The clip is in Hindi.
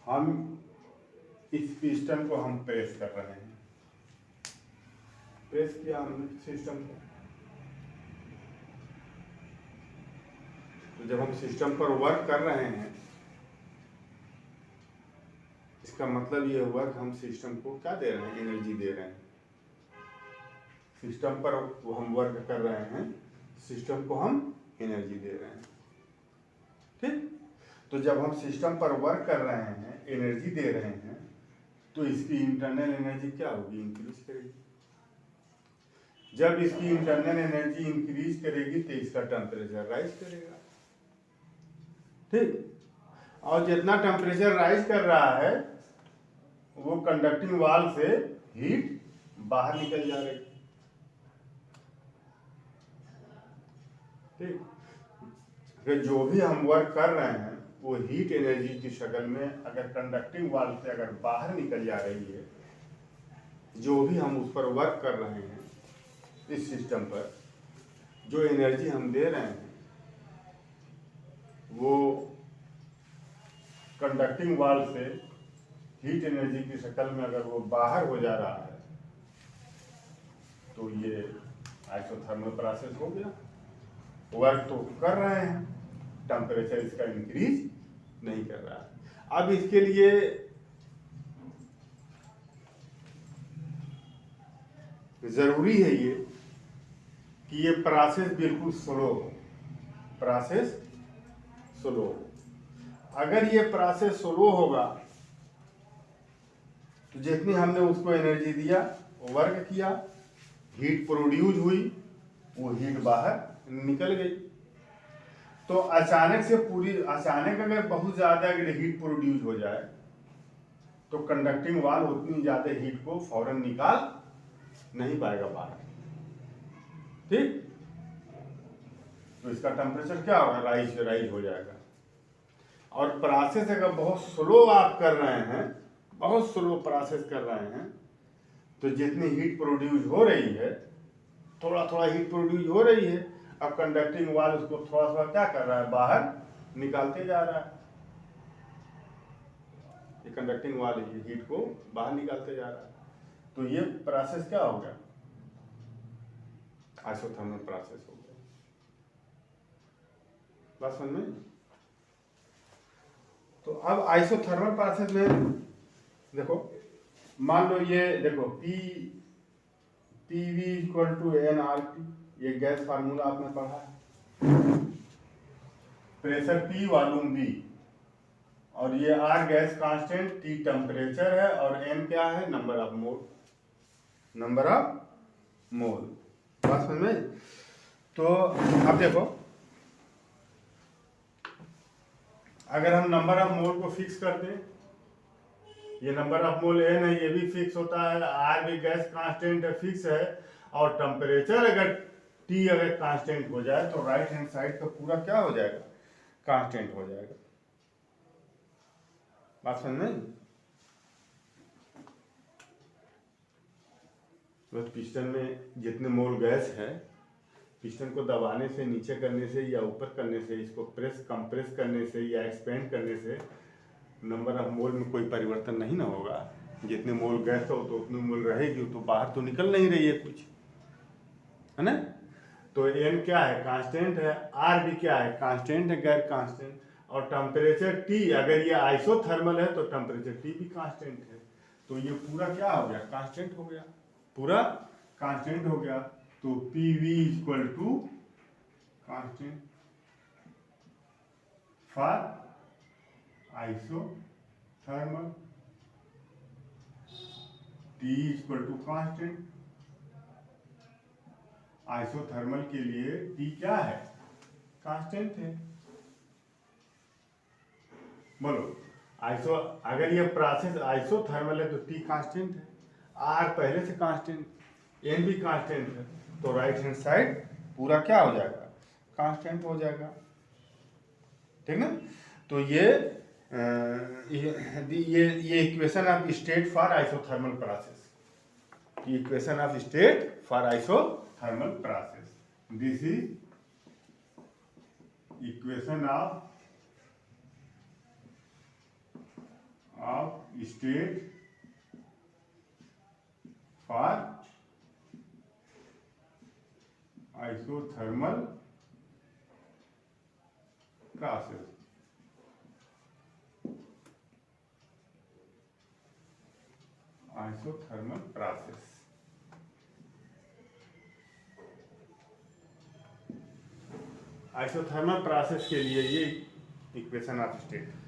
हम इस पिस्टन को हम प्रेस कर रहे हैं, प्रेस किया हमने सिस्टम को। तो जब हम सिस्टम पर वर्क कर रहे हैं, इसका मतलब ये हुआ कि हम सिस्टम को क्या दे रहे हैं, एनर्जी दे रहे हैं। सिस्टम पर वो हम वर्क कर रहे हैं, सिस्टम को हम एनर्जी दे रहे हैं। ठीक, तो जब हम सिस्टम पर वर्क कर रहे हैं, एनर्जी दे रहे हैं, तो इसकी इंटरनल एनर्जी क्या होगी, इंक्रीज करेगी। जब इसकी इंटरनल एनर्जी इंक्रीज करेगी तो इसका टेम्परेचर राइज करेगा। ठीक, और जितना टेम्परेचर राइज कर रहा है वो कंडक्टिंग वाल से हीट बाहर निकल जा रही है। ठीक, फिर जो भी हम वर्क कर रहे हैं वो हीट एनर्जी की शक्ल में अगर कंडक्टिंग वाल से अगर बाहर निकल जा रही है, जो भी हम उस पर वर्क कर रहे हैं, इस सिस्टम पर जो एनर्जी हम दे रहे हैं वो कंडक्टिंग वाल से हीट एनर्जी की शक्ल में अगर वो बाहर हो जा रहा है तो ये आइसोथर्मल प्रोसेस हो गया। वर्क तो कर रहे हैं, टेम्परेचर इसका इंक्रीज नहीं कर रहा है। अब इसके लिए जरूरी है ये कि ये प्रोसेस बिल्कुल स्लो हो, प्रोसेस स्लो हो। अगर ये प्रोसेस स्लो होगा तो जितनी हमने उसको एनर्जी दिया, वर्क किया, हीट प्रोड्यूस हुई, वो हीट बाहर निकल गई। तो अचानक से अचानक अगर बहुत ज़्यादा अगर हीट प्रोड्यूस हो जाए तो कंडक्टिंग वाल उतनी ज़्यादा हीट को फौरन निकाल नहीं पाएगा बाहर। ठीक, तो इसका टेम्परेचर क्या होगा, राइज हो जाएगा। और प्रोसेस अगर बहुत स्लो आप कर रहे हैं, बहुत स्लो प्रोसेस कर रहे हैं, तो जितनी हीट प्रोड्यूस हो रही है, थोड़ा थोड़ा हीट प्रोड्यूस हो रही है, अब कंडक्टिंग वाल उसको थोड़ा थोड़ा क्या कर रहा है, बाहर निकालते जा रहा है। ये कंडक्टिंग वाल हीट को बाहर निकालते जा रहा है। तो ये प्रोसेस क्या हो गया, आइसोथर्मल प्रोसेस हो गया। बात समझ में? तो अब आइसोथर्मल प्रोसेस में देखो, मान लो ये देखो PV इक्वल टू nRT, ये गैस फार्मूला आपने पढ़ा है। प्रेशर P, वॉल्यूम V, और ये R gas constant, T temperature है, और N क्या है, number of mole, number of mole. बात समझ में? तो अब देखो, अगर हम नंबर ऑफ मोल को फिक्स कर दें, ये नंबर ऑफ मोल N है, ये भी फिक्स होता है, R भी गैस कांस्टेंट है, फिक्स है, और टेम्परेचर अगर T अगर कांस्टेंट हो जाए तो राइट हैंड साइड का पूरा क्या हो जाएगा, कांस्टेंट हो जाएगा। बात समझ में? तो पिस्टन में जितने मोल गैस है, पिस्टन को दबाने से, नीचे करने से या ऊपर करने से, इसको कंप्रेस करने से या एक्सपेंड करने से नंबर ऑफ मोल में कोई परिवर्तन नहीं ना होगा। जितने मोल गैस हो तो उतनी मोल रहेगी, तो बाहर तो निकल नहीं रही है कुछ, है ना। तो N क्या है, कांस्टेंट है, R भी क्या है, कांस्टेंट है, गैर कांस्टेंट, और टेम्परेचर T, अगर ये आइसोथर्मल है तो टेम्परेचर T भी कांस्टेंट है। तो ये पूरा क्या हो गया, कांस्टेंट हो गया, पूरा कांस्टेंट हो गया। तो PV equal to constant for isothermal, T equal to constant. Isothermal के लिए T क्या है, कांस्टेंट है। बोलो, अगर ये प्रोसेस आइसोथर्मल है तो T कांस्टेंट है, R पहले से कांस्टेंट, N भी कांस्टेंट है, तो राइट हैंड साइड पूरा क्या हो जाएगा, कांस्टेंट हो जाएगा। ठीक ना। तो ये equation of state for isothermal process, equation of state for isothermal process, this is equation of state for isothermal process. Isothermal process isothermal process के लिए ये इक्वेशन ऑफ स्टेट।